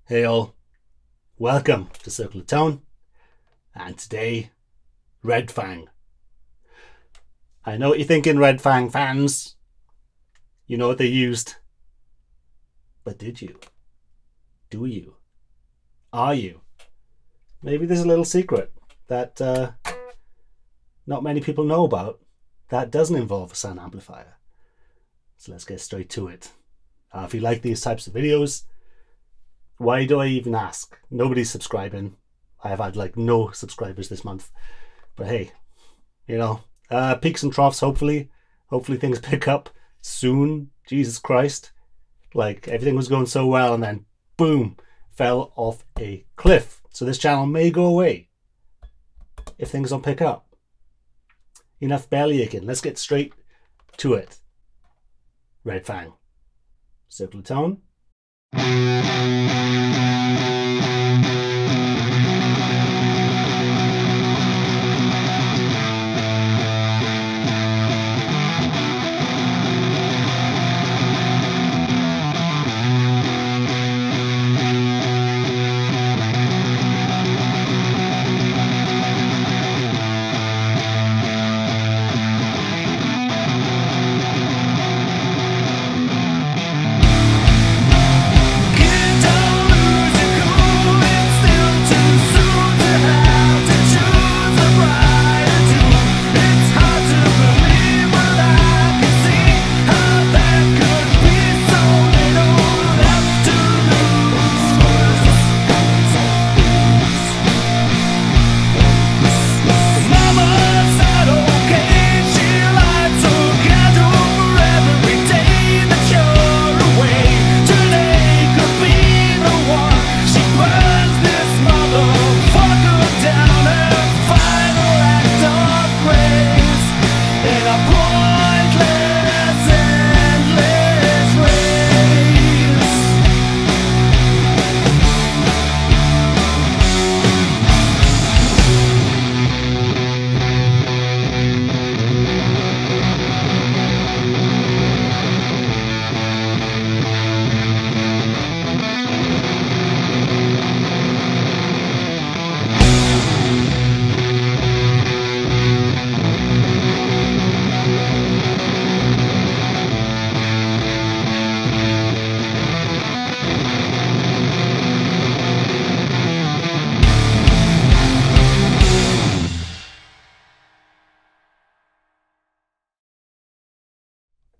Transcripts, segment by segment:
Hey all, welcome to Circle of Tone, and today, Red Fang. I know what you're thinking, Red Fang fans. You know what they used. But did you? Do you? Are you? Maybe there's a little secret that not many people know about that doesn't involve a Sunn amplifier. So let's get straight to it. If you like these types of videos, why do I even ask? Nobody's subscribing. I have had like no subscribers this month. But hey, you know, peaks and troughs, hopefully. Hopefully things pick up soon. Jesus Christ. Like everything was going so well and then boom, fell off a cliff. So this channel may go away if things don't pick up. Enough belly aching. Let's get straight to it. Red Fang. Circle of Tone.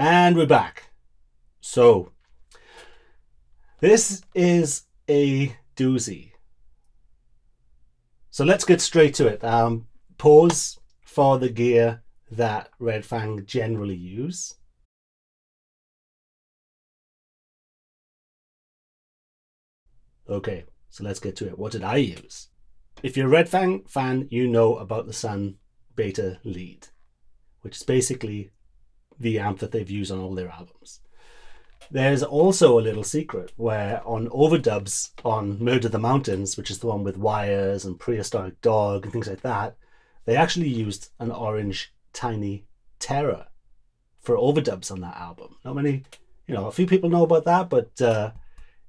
And we're back. So, this is a doozy. So let's get straight to it. Pause for the gear that Red Fang generally use. Okay, so let's get to it. What did I use? If you're a Red Fang fan, you know about the Sunn Beta Lead, which is basically the amp that they've used on all their albums. There's also a little secret where on overdubs on Murder the Mountains, which is the one with wires and Prehistoric Dog and things like that, they actually used an orange tiny Terror for overdubs on that album. Not many, you know, a few people know about that, but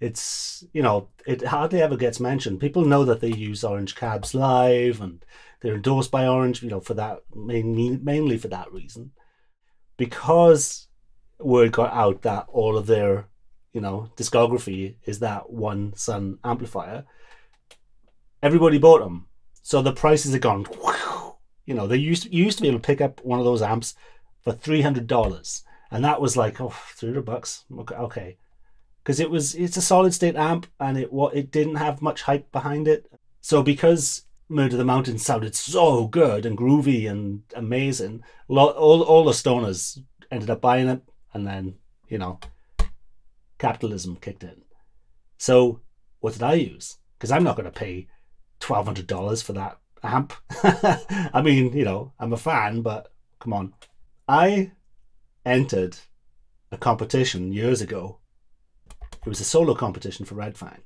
it's, you know, it hardly ever gets mentioned. People know that they use orange cabs live and they're endorsed by Orange, you know, for that, mainly for that reason. Because word got out that all of their, you know, discography is that one Sunn amplifier, everybody bought them. So the prices have gone, whew. You know, they used to be able to pick up one of those amps for $300, and that was like, oh, $300. Okay, because it's a solid state amp, and it didn't have much hype behind it. So because Murder the Mountain sounded so good and groovy and amazing, all the stoners ended up buying it, and then, you know, capitalism kicked in. So what did I use? Because I'm not going to pay $1,200 for that amp. I mean, you know, I'm a fan, but come on. I entered a competition years ago. It was a solo competition for Red Fang.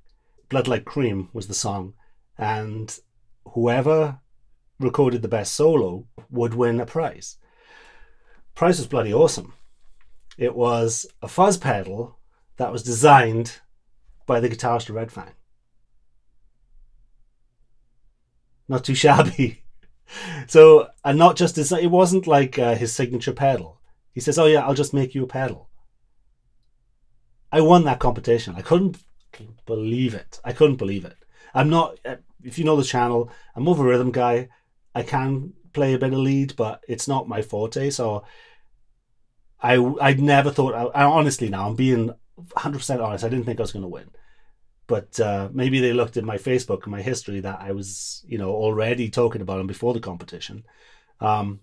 Blood Like Cream was the song, and whoever recorded the best solo would win a prize. Prize was bloody awesome. It was a fuzz pedal that was designed by the guitarist of Red Fang. not too shabby. So, and not just his, it wasn't like his signature pedal. He says, "Oh yeah, I'll just make you a pedal." I won that competition. I couldn't believe it. I couldn't believe it. I'm not, if you know the channel, I'm more of a rhythm guy. I can play a bit of lead, but it's not my forte. So I never thought, I honestly now, I'm being 100% honest, I didn't think I was going to win. But maybe they looked at my Facebook and my history that I was, you know, already talking about them before the competition. Who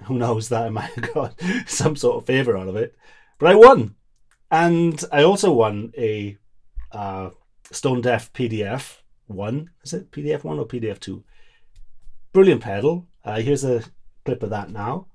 knows, that I might have got some sort of favour out of it. But I won. And I also won a Stone Deaf PDF 1. Is it PDF 1 or PDF 2? Brilliant pedal. Here's a clip of that now.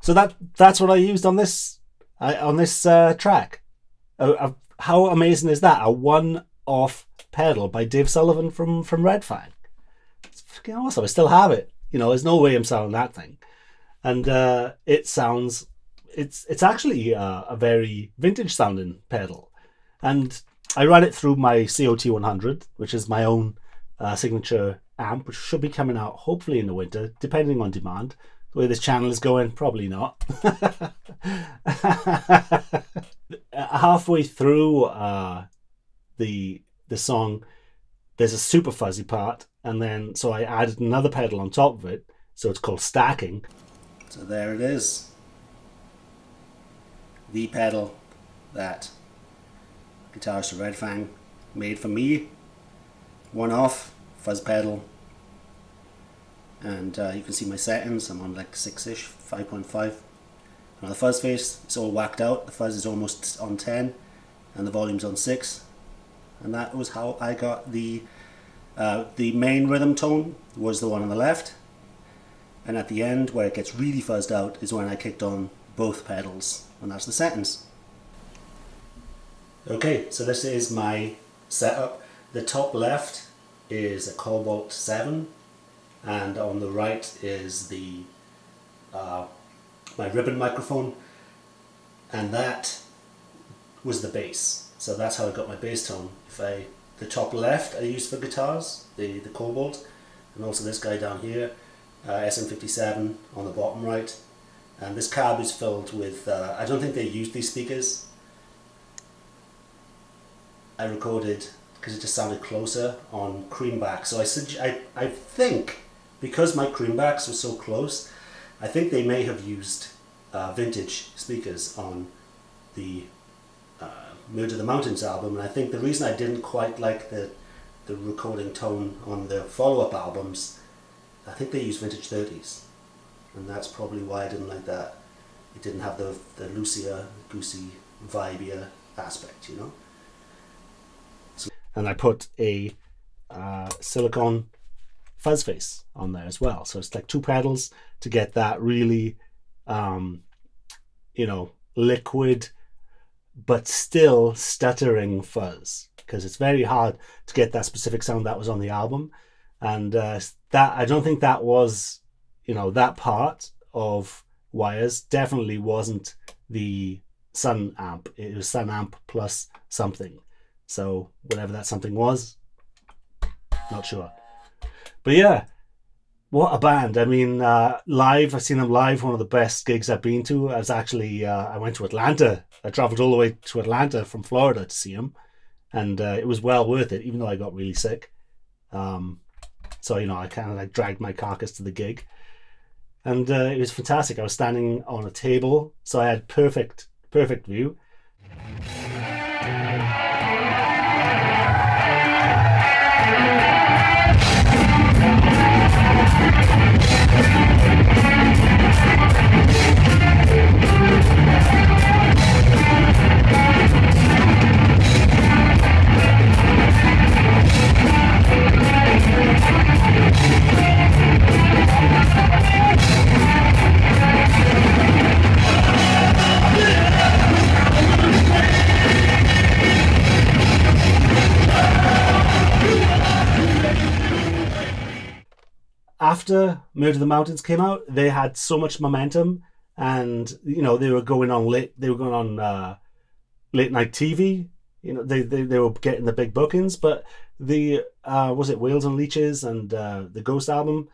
So that's what I used on this track. How amazing is that? A one-off pedal by Dave Sullivan from Red Fang. It's fucking awesome. I still have it. You know, there's no way I'm selling that thing. And it sounds, it's actually a very vintage sounding pedal. And I ran it through my COT 100, which is my own signature amp, which should be coming out hopefully in the winter, depending on demand. The way this channel is going, probably not. Halfway through the song, there's a super fuzzy part, and then so I added another pedal on top of it, so it's called stacking. So there it is, the pedal that guitarist Red Fang made for me, one-off fuzz pedal. And you can see my settings. I'm on like 6-ish, 5.5. And on the fuzz face, it's all whacked out. The fuzz is almost on 10 and the volume's on 6. And that was how I got the main rhythm tone was the one on the left. And at the end, where it gets really fuzzed out, is when I kicked on both pedals. And that's the settings. Okay, so this is my setup. The top left is a Cobalt 7. And on the right is the my ribbon microphone, and that was the bass. So that's how I got my bass tone. The top left I used for guitars, the Cobalt, and also this guy down here, SM57 on the bottom right. And this cab is filled with, I don't think they used these speakers. I recorded, because it just sounded closer, on creamback. So I think, because my creambacks were so close, I think they may have used vintage speakers on the Merge of the Mountains album, and I think the reason I didn't quite like the recording tone on the follow-up albums, I think they used vintage 30s, and that's probably why I didn't like that. It didn't have the loosier, goosey, vibier aspect, you know. And I put a silicone fuzz face on there as well, so it's like two pedals to get that really you know, liquid but still stuttering fuzz, because it's very hard to get that specific sound that was on the album. And that, I don't think that was, you know, that part of Wires definitely wasn't the Sunn amp. It was Sunn amp plus something, so whatever that something was, not sure. But yeah, what a band. I mean, live, I've seen them live, one of the best gigs I've been to. I was actually, I went to Atlanta. I traveled all the way to Atlanta from Florida to see them. And it was well worth it, even though I got really sick. So, you know, I kind of like dragged my carcass to the gig. And it was fantastic. I was standing on a table, so I had perfect view. after Murder in the Mountains came out, they had so much momentum, and they were going on late night TV. They were getting the big bookings, but the was it Whales and Leeches and the Ghost album?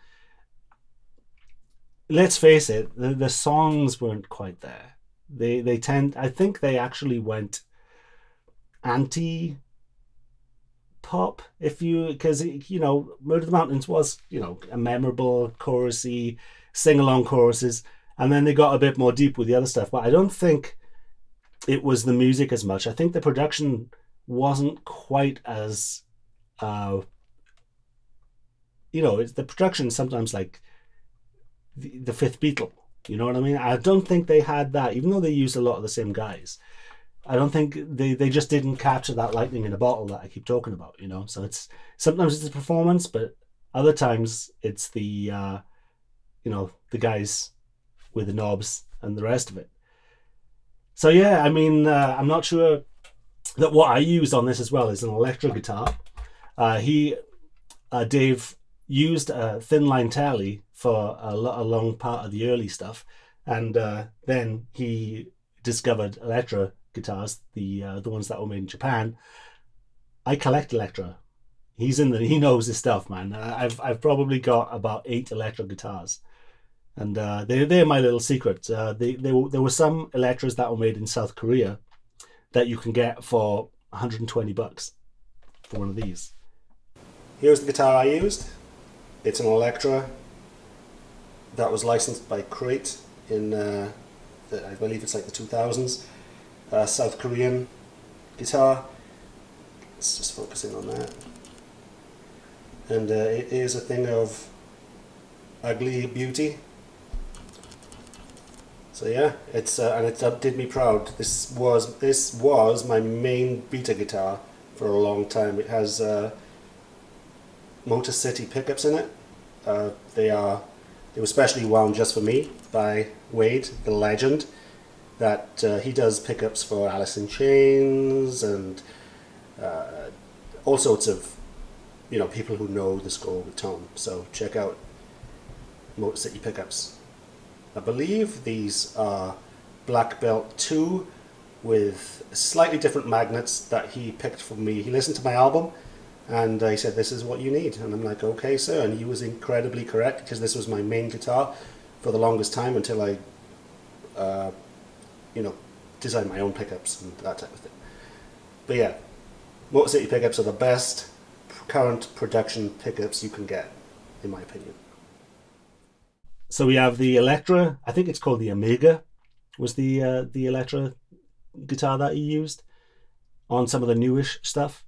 Let's face it, the songs weren't quite there. I think they actually went anti pop, because Murder in the Mountains was a memorable chorusy sing along choruses, and then they got a bit more deep with the other stuff. But I don't think it was the music as much. I think the production wasn't quite as the production sometimes like the Fifth Beatle. You know what I mean? I don't think they had that, even though they used a lot of the same guys. I don't think they just didn't capture that lightning in a bottle that I keep talking about, So sometimes it's the performance, but other times it's the the guys with the knobs and the rest of it. So yeah, I mean, I'm not sure that what I used on this as well is an Electra guitar. Dave used a Thinline Tele for a long part of the early stuff, and then he discovered Electra guitars, the ones that were made in Japan. I collect Electra. He knows his stuff, man. I've probably got about 8 Electra guitars, and they're my little secret. There were some Electras that were made in South Korea that you can get for $120 for one of these. Here's the guitar I used. It's an Electra that was licensed by Crate in I believe it's like the 2000s. South Korean guitar. Let's just focus in on that. And it is a thing of ugly beauty. So yeah, and it did me proud. This was my main beta guitar for a long time. It has Motor City pickups in it. They were specially wound just for me by Wade, the legend. That he does pickups for Alice in Chains and all sorts of people who know the score with tone. So check out Motor City pickups. I believe these are Black Belt 2 with slightly different magnets that he picked for me. He listened to my album and he said, "This is what you need," and I'm like, "Okay, sir." And he was incredibly correct, because this was my main guitar for the longest time until I design my own pickups and that type of thing. But yeah, Motor City pickups are the best current production pickups you can get, in my opinion. So we have the Electra. I think it's called the Omega, was the Electra guitar that he used on some of the newish stuff,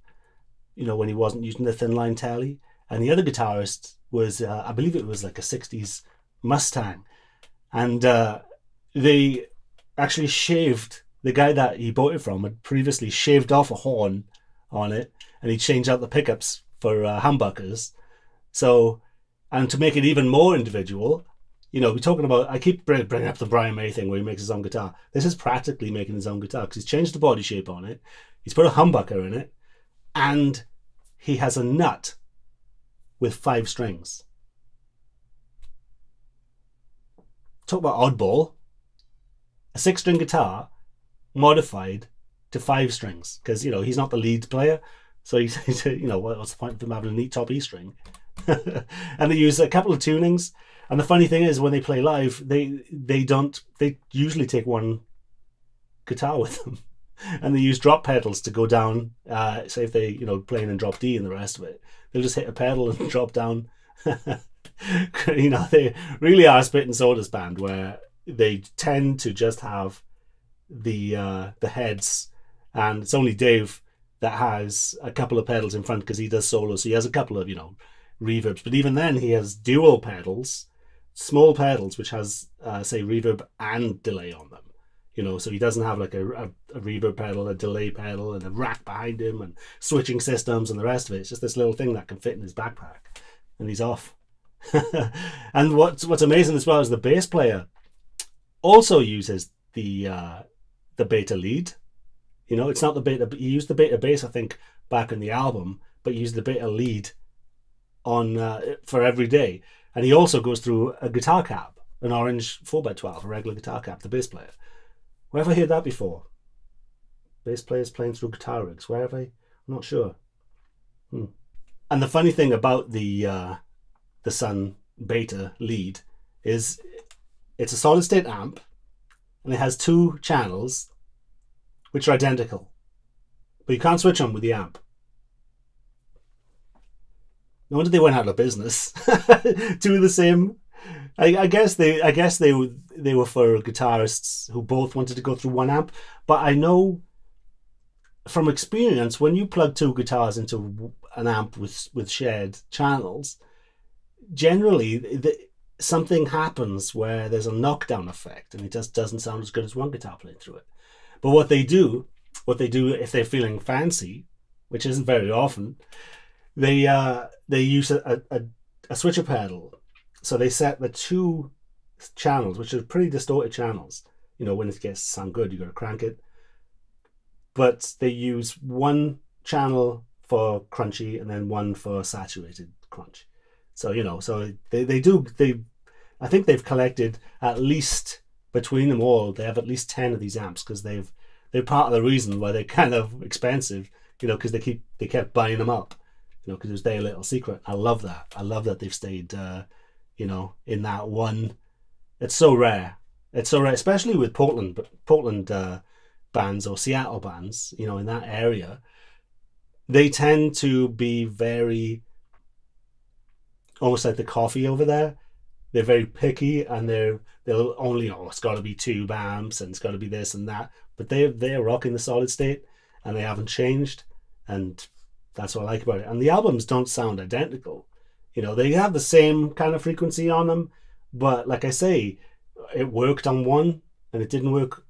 when he wasn't using the Thinline Tele. And the other guitarist was, I believe it was like a 60s Mustang. And they actually shaved, the guy that he bought it from had previously shaved off a horn on it, and he changed out the pickups for humbuckers. So, and to make it even more individual, we're talking about, I keep bringing up the Brian May thing where he makes his own guitar. This is practically making his own guitar, because he's changed the body shape on it, he's put a humbucker in it, and he has a nut with 5 strings. Talk about oddball. A 6-string guitar modified to 5 strings, because he's not the lead player, so he's what's the point of him having a neat top E string? And they use a couple of tunings, and the funny thing is, when they play live, they usually take one guitar with them, and they use drop pedals to go down. Say if they playing in drop D and the rest of it, they'll just hit a pedal and drop down. They really are a spit and sawdust band, where they tend to just have the heads, and it's only Dave that has a couple of pedals in front, because he does solos, so he has a couple of reverbs. But even then, he has dual pedals, small pedals, which has say reverb and delay on them. So he doesn't have like a reverb pedal, a delay pedal, and a rack behind him, and switching systems and the rest of it. It's just this little thing that can fit in his backpack, and he's off. And what's amazing as well is the bass player also uses the beta lead. It's not the beta. He used the beta bass, I think, back in the album, but he used the beta lead on for every day. And he also goes through a guitar cab, an orange 4x12, a regular guitar cab, the bass player. Where have I heard that before? Bass players playing through guitar rigs. Where have I? I'm not sure. And the funny thing about the Sunn Beta lead is it's a solid state amp, and it has 2 channels which are identical, but you can't switch them with the amp. No wonder they went out of business. 2 of the same. I guess they were for guitarists who both wanted to go through one amp. But I know from experience, when you plug 2 guitars into an amp with shared channels, generally something happens where there's a knockdown effect, and it just doesn't sound as good as one guitar playing through it. But what they do if they're feeling fancy, which isn't very often, they use a switcher pedal. So they set the 2 channels, which are pretty distorted channels. You know, when it gets to sound good, you got to crank it. But they use 1 channel for crunchy and then 1 for saturated crunch. So, you know, so I think they've collected at least, between them all, they have at least 10 of these amps, because they're part of the reason why they're kind of expensive, you know, because they kept buying them up, you know, because it was their little secret. I love that. I love that they've stayed, you know, in that one. It's so rare. It's so rare, especially with Portland bands or Seattle bands, you know, in that area. They tend to be very, almost like the coffee over there. They're very picky, and they'll only, it's got to be 2 amps and it's got to be this and that. But they're rocking the solid state, and they haven't changed, and that's what I like about it. And the albums don't sound identical. You know, they have the same kind of frequency on them, but like I say, it worked on one and it didn't work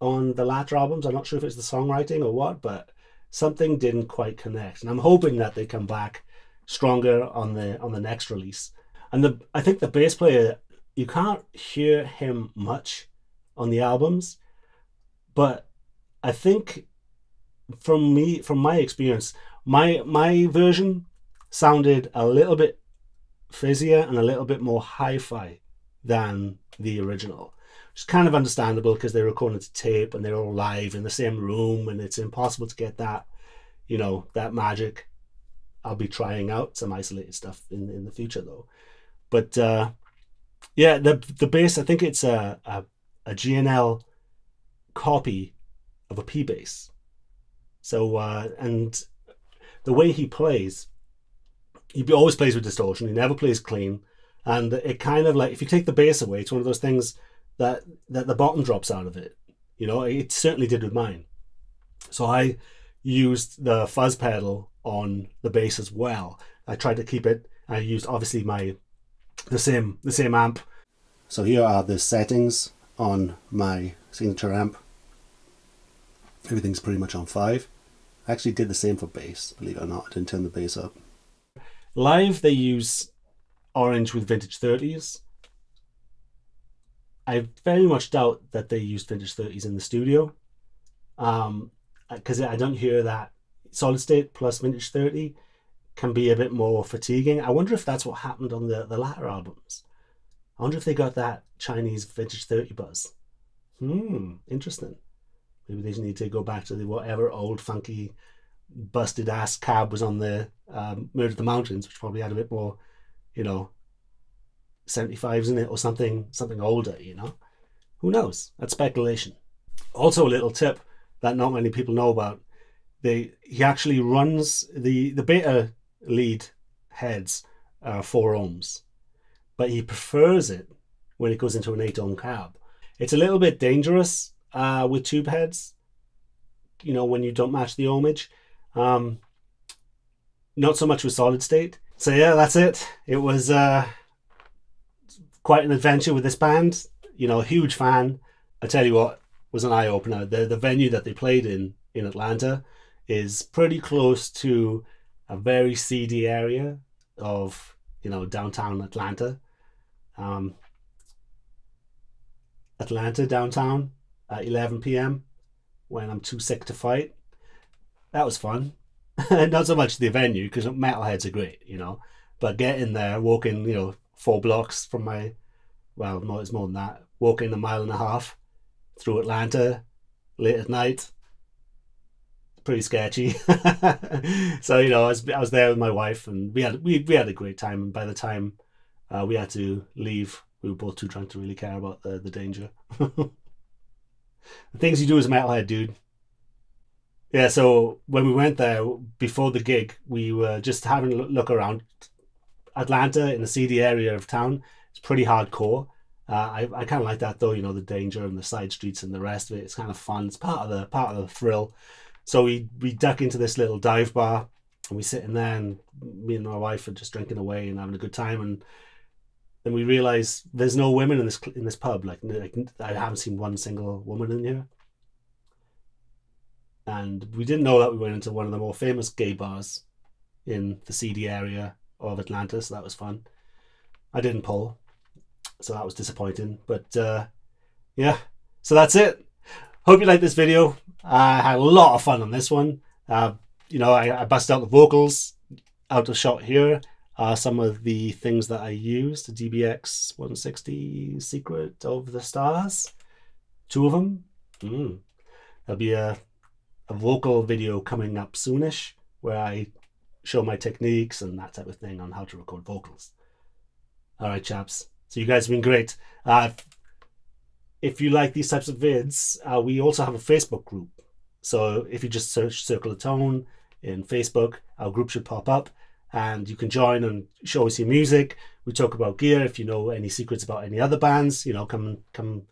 on the latter albums. I'm not sure if it's the songwriting or what, but something didn't quite connect. And I'm hoping that they come back stronger on the next release. And I think the bass player, you can't hear him much on the albums, but I think from my experience, my version sounded a little bit fizzier and a little bit more hi-fi than the original. Which is kind of understandable, because they're recording to tape and they're all live in the same room, and it's impossible to get that, you know, that magic. I'll be trying out some isolated stuff in the future though. But yeah, the bass, I think it's a G&L copy of a P bass. So and the way he plays, he always plays with distortion. He never plays clean, and it kind of like, if you take the bass away, it's one of those things that the bottom drops out of it. You know, it certainly did with mine. So I used the fuzz pedal on the bass as well. I tried to keep it. I used obviously the same amp. So here are the settings on my signature amp. Everything's pretty much on 5. I actually did the same for bass, believe it or not. I didn't turn the bass up. Live, they use orange with vintage 30s. I very much doubt that they used vintage 30s in the studio, because I don't hear that solid state plus vintage 30 can be a bit more fatiguing. I wonder if that's what happened on the latter albums. I wonder if they got that Chinese vintage 30 buzz. Interesting. Maybe they just need to go back to whatever old funky busted ass cab was on the Murder at the Mountains, which probably had a bit more, you know, 75s in it, or something older, you know. Who knows? That's speculation. Also, a little tip that not many people know about: he actually runs the beta lead heads 4 ohms, but he prefers it when it goes into an 8 ohm cab. It's a little bit dangerous with tube heads, you know, when you don't match the ohmage. Not so much with solid state. So yeah, that's it. It was quite an adventure with this band. You know, huge fan. I tell you what, was an eye-opener. The venue that they played in Atlanta is pretty close to a very seedy area of, you know, downtown Atlanta. Atlanta downtown at 11 p.m. when I'm too sick to fight. That was fun. Not so much the venue, because metalheads are great, you know, but getting there, walking, you know, 4 blocks from my, well, no, it's more than that, walking 1.5 miles through Atlanta late at night. Pretty sketchy. So, you know, I was there with my wife, and we had a great time. And by the time we had to leave, we were both too drunk to really care about the danger. The things you do as a metalhead, dude. Yeah, so when we went there before the gig, we were just having a look around. Atlanta, in the seedy area of town, it's pretty hardcore. I kind of like that though, you know, the danger and the side streets and the rest of it. It's kind of fun. It's part of the thrill. So we duck into this little dive bar, and we sit in there, and me and my wife are just drinking away and having a good time. And then we realize there's no women in this pub. Like I haven't seen one single woman in here. And we didn't know that we went into one of the more famous gay bars in the seedy area of Atlanta, so that was fun. I didn't pull, so that was disappointing. But yeah, so that's it. Hope you liked this video. I had a lot of fun on this one. You know, I busted out the vocals. Out of shot here are some of the things that I used. The DBX 160 Secret of the Stars. 2 of them. There'll be a vocal video coming up soonish where I show my techniques and that type of thing on how to record vocals. All right, chaps. So you guys have been great. If you like these types of vids, we also have a Facebook group. So if you just search Circle of Tone in Facebook, our group should pop up, and you can join and show us your music. We talk about gear. If you know any secrets about any other bands, you know, come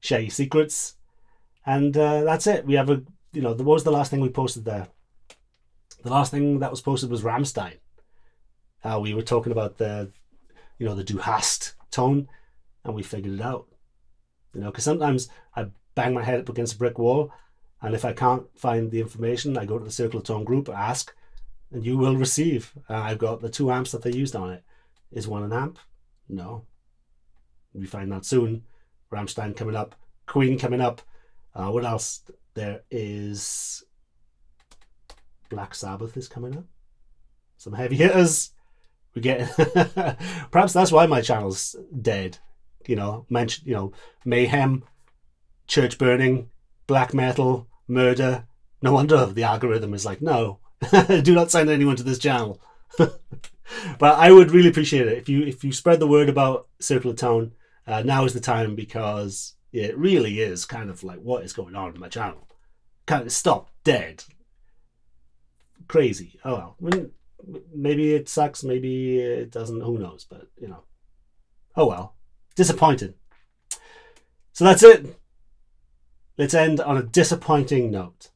share your secrets. And that's it. We have you know, what was the last thing we posted there? The last thing that was posted was Rammstein. We were talking about the Du Hast tone, and we figured it out. You know, because sometimes I bang my head up against a brick wall, and if I can't find the information, I go to the Circle of Tone group, ask, and you will receive. I've got the 2 amps that they used on it. Is one an amp? No. We find out soon. Rammstein coming up, Queen coming up. What else? There is Black Sabbath is coming up. Some heavy hitters. We get perhaps that's why my channel's dead. You know, mayhem, church burning, black metal, murder. No wonder the algorithm is like, no, do not send anyone to this channel. But I would really appreciate it if you spread the word about Circle of Tone. Now is the time, because it really is kind of like, what is going on in my channel? Kind of stop dead. Crazy. Oh well. Maybe it sucks, maybe it doesn't, who knows, but you know. Oh well. Disappointed. So that's it. Let's end on a disappointing note.